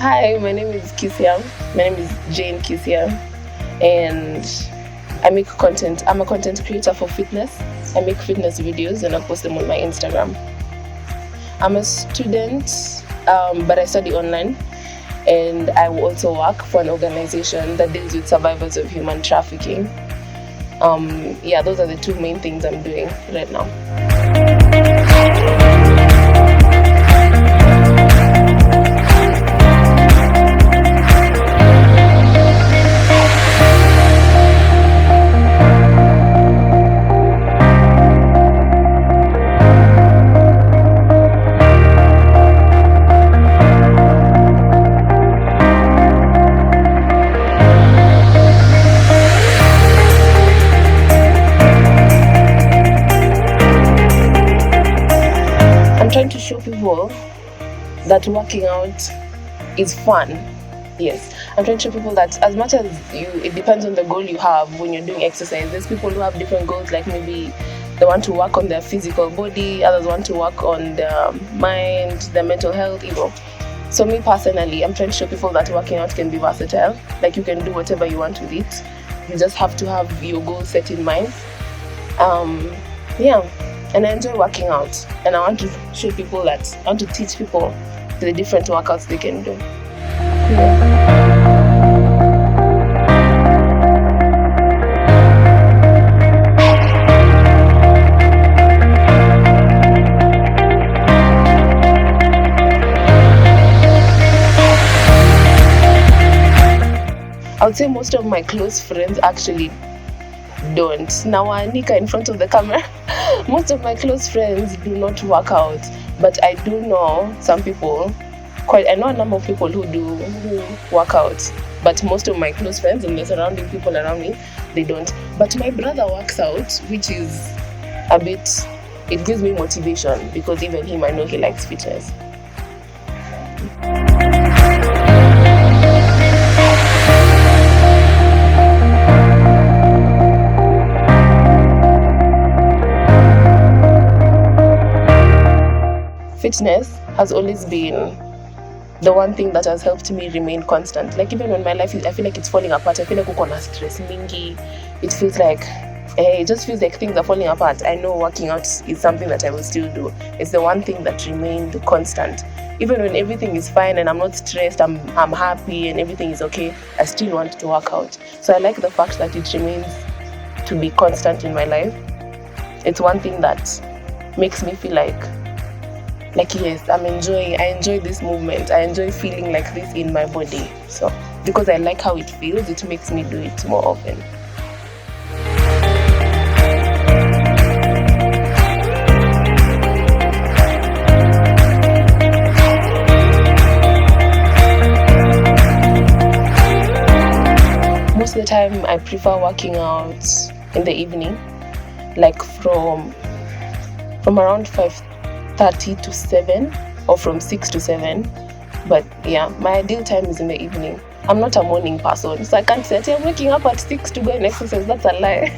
Hi, my name is KISIA. My name is JEAN KISIA, and I make content. I'm a content creator for fitness. I make fitness videos and I post them on my Instagram. I'm a student, but I study online, and I also work for an organization that deals with survivors of human trafficking. Those are the two main things I'm doing right now. I'm trying to show people that working out is fun. Yes, I'm trying to show people that as much as it depends on the goal you have when you're doing exercise. There's people who have different goals, like maybe they want to work on their physical body, others want to work on their mind, their mental health, So me personally, I'm trying to show people that working out can be versatile. Like you can do whatever you want with it. You just have to have your goal set in mind. And I enjoy working out, and I want to show people that I want to teach people the different workouts they can do. I would say most of my close friends actually don't. Now Anika in front of the camera. Most of my close friends do not work out, but I do know some people. I know a number of people who work out, but most of my close friends and the surrounding people around me, they don't. But my brother works out, which is it gives me motivation, because even him, I know he likes fitness. Fitness has always been the one thing that has helped me remain constant. Like even when my life I feel like it's falling apart, I feel like uko na stress mingi, it just feels like things are falling apart. I know working out is something that I will still do. It's the one thing that remained constant. Even when everything is fine and I'm not stressed, I'm happy and everything is okay, I still want to work out. So I like the fact that it remains to be constant in my life. It's one thing that makes me feel like yes, I enjoy this movement. I enjoy feeling like this in my body. So because I like how it feels, it makes me do it more often. Most of the time I prefer working out in the evening, like from around 5:30 to 7, or from 6 to 7. But yeah, my ideal time is in the evening. I'm not a morning person, so I can't say I'm waking up at 6 to go and exercise. That's a lie.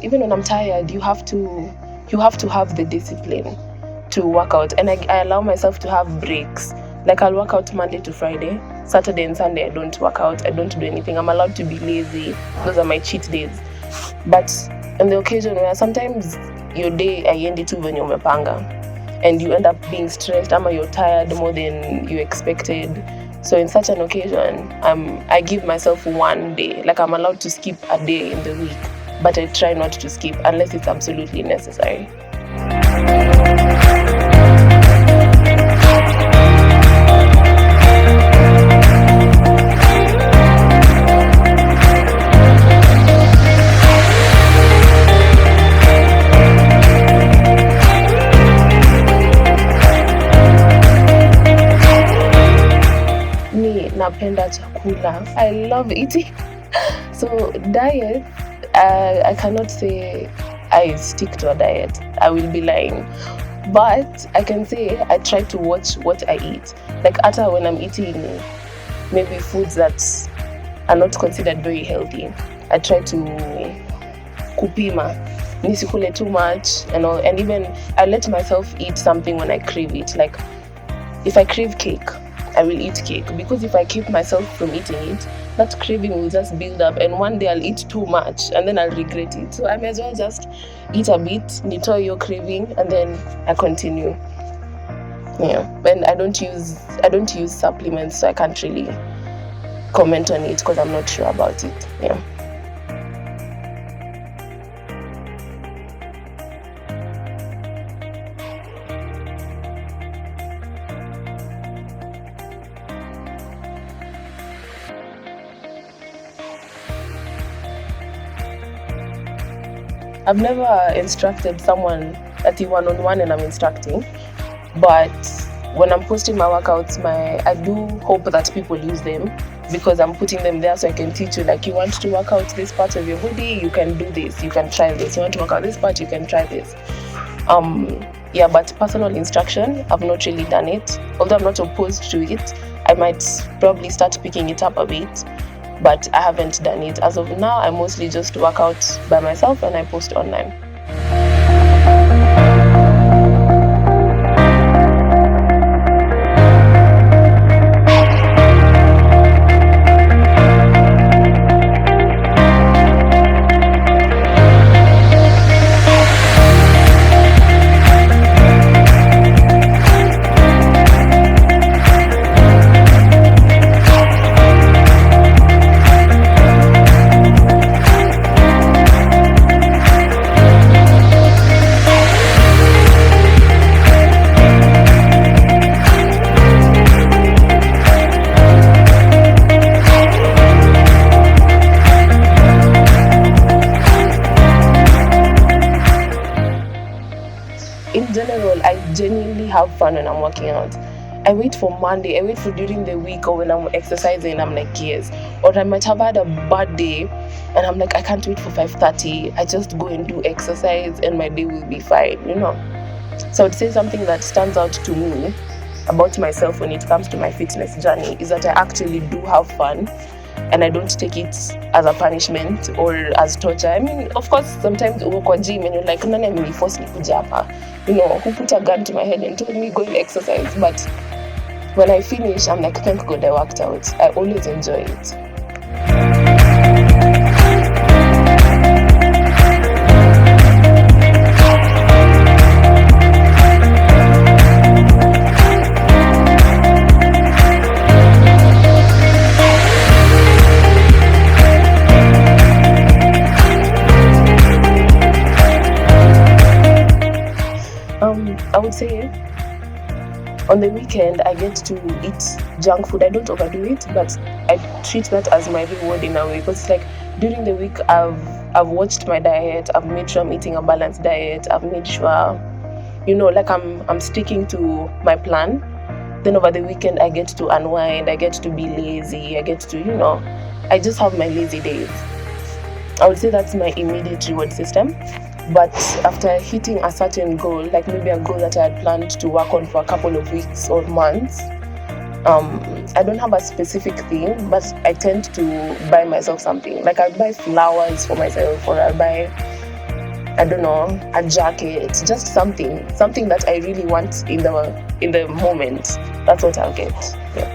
Even when I'm tired, you have to have the discipline to work out. And I allow myself to have breaks. Like I'll work out Monday to Friday. Saturday and Sunday I don't work out. I don't do anything. I'm allowed to be lazy. Those are my cheat days. But on the occasion where sometimes your day haiendi tu venye umepanga, and you end up being stressed, or you're tired more than you expected. So in such an occasion, I give myself one day. Like I'm allowed to skip a day in the week, but I try not to skip unless it's absolutely necessary. kukula. I love eating. So diet, I cannot say I stick to a diet. I will be lying. But I can say I try to watch what I eat. Like after when I'm eating maybe foods that are not considered very healthy, I try to kupima, nisikule too much and all, and even I let myself eat something when I crave it. Like if I crave cake, I will eat cake, because if I keep myself from eating it, that craving will just build up, and one day I'll eat too much and then I'll regret it. So I may as well just eat a bit, nitoe your craving, and then I continue. Yeah, and I don't use supplements, so I can't really comment on it because I'm not sure about it. Yeah. I've never instructed someone at the one-on-one and I'm instructing, but when I'm posting my workouts, I do hope that people use them, because I'm putting them there so I can teach you, like, you want to work out this part of your body, you can do this, you can try this. You want to work out this part, you can try this. Yeah, but personal instruction, I've not really done it. Although I'm not opposed to it, I might probably start picking it up a bit, but I haven't done it. As of now, I mostly just work out by myself and I post online. In general, I genuinely have fun when I'm working out. I wait for Monday, I wait for during the week, or when I'm exercising, I'm like, yes. Or I might have had a bad day and I'm like, I can't wait for 5:30. I just go and do exercise and my day will be fine, So I would say something that stands out to me about myself when it comes to my fitness journey is that I actually do have fun, and I don't take it as a punishment or as torture. I mean, of course, sometimes uko kwa gym and you're like, nani ameniforce nikuja hapa? Who put a gun to my head and told me go and exercise? But when I finish, I'm like, thank God I worked out. I always enjoy it. I would say on the weekend I get to eat junk food. I don't overdo it, but I treat that as my reward in a way, because it's like during the week I've watched my diet, I've made sure I'm eating a balanced diet, I've made sure like I'm sticking to my plan. Then over the weekend I get to unwind, I get to be lazy, I get to I just have my lazy days. I would say that's my immediate reward system. But after hitting a certain goal, like maybe a goal that I had planned to work on for a couple of weeks or months, I don't have a specific thing, but I tend to buy myself something. Like I buy flowers for myself, or I buy, I don't know, a jacket, just something that I really want in the moment. That's what I'll get. Yeah.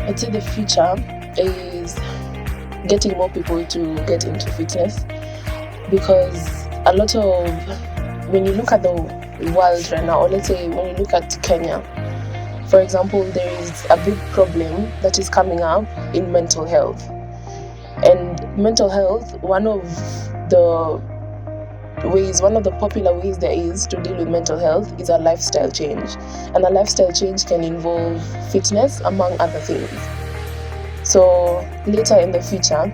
I'd say the future is getting more people to get into fitness, because a lot of, when you look at the world right now, or let's say when you look at Kenya, for example, there is a big problem that is coming up in mental health. And mental health, one of the popular ways there is to deal with mental health is a lifestyle change. And a lifestyle change can involve fitness, among other things. So later in the future,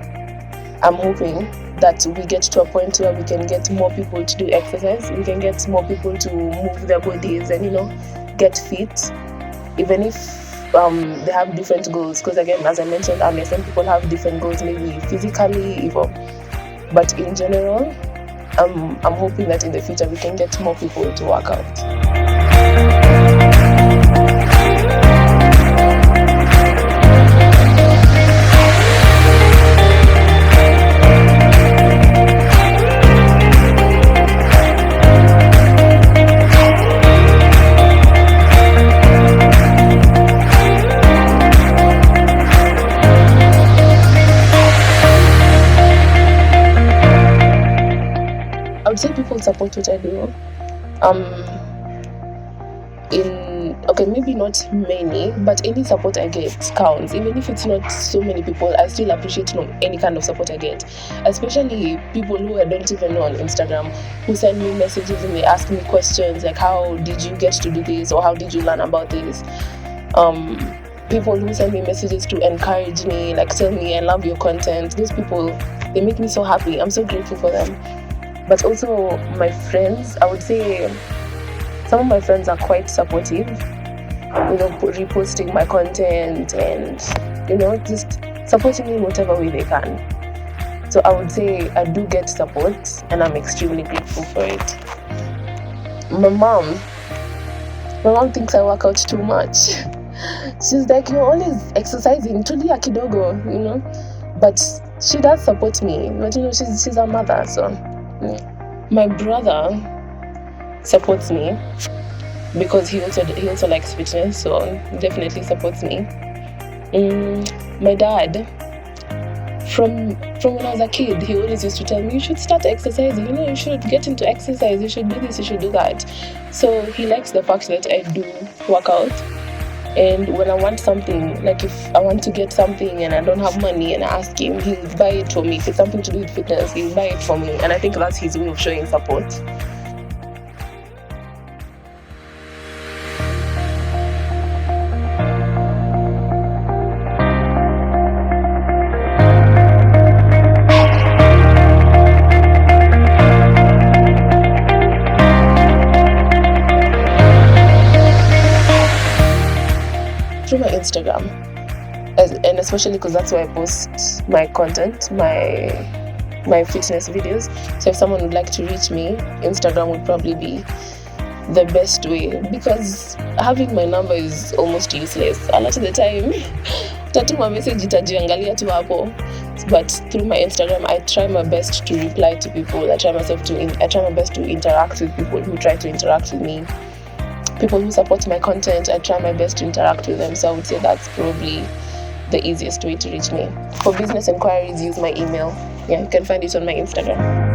I'm hoping that we get to a point where we can get more people to do exercise, we can get more people to move their bodies and, get fit, even if they have different goals. Because again, as I mentioned earlier, some people have different goals, maybe physically, but in general, I'm hoping that in the future we can get more people to work out. I would say people support what I do. Maybe not many, but any support I get counts. Even if it's not so many people, I still appreciate any kind of support I get. Especially people who I don't even know on Instagram, who send me messages and they ask me questions like, how did you get to do this, or how did you learn about this? People who send me messages to encourage me, like tell me I love your content. Those people, they make me so happy. I'm so grateful for them. But also my friends, I would say some of my friends are quite supportive, reposting my content and, just supporting me in whatever way they can. So I would say I do get support and I'm extremely grateful for it. My mom thinks I work out too much. She's like, you're always exercising, tulia kidogo, But she does support me. But she's a mother, so yeah. My brother supports me because he also likes fitness, so definitely supports me. My dad, from when I was a kid, he always used to tell me, you should start exercising, you should get into exercise, you should do this, you should do that. So he likes the fact that I do work out. And when I want something, like if I want to get something and I don't have money and I ask him, he'll buy it for me. If it's something to do with fitness, he'll buy it for me. And I think that's his way of showing support. Through my Instagram, and especially because that's where I post my content, my fitness videos. So if someone would like to reach me, Instagram would probably be the best way, because having my number is almost useless. A lot of the time, tatuma message itajiangalia tu hapo. But through my Instagram, I try my best to reply to people. I try my best to interact with people who try to interact with me. People who support my content, I try my best to interact with them. So I would say that's probably the easiest way to reach me. For business inquiries, use my email. Yeah, you can find it on my Instagram.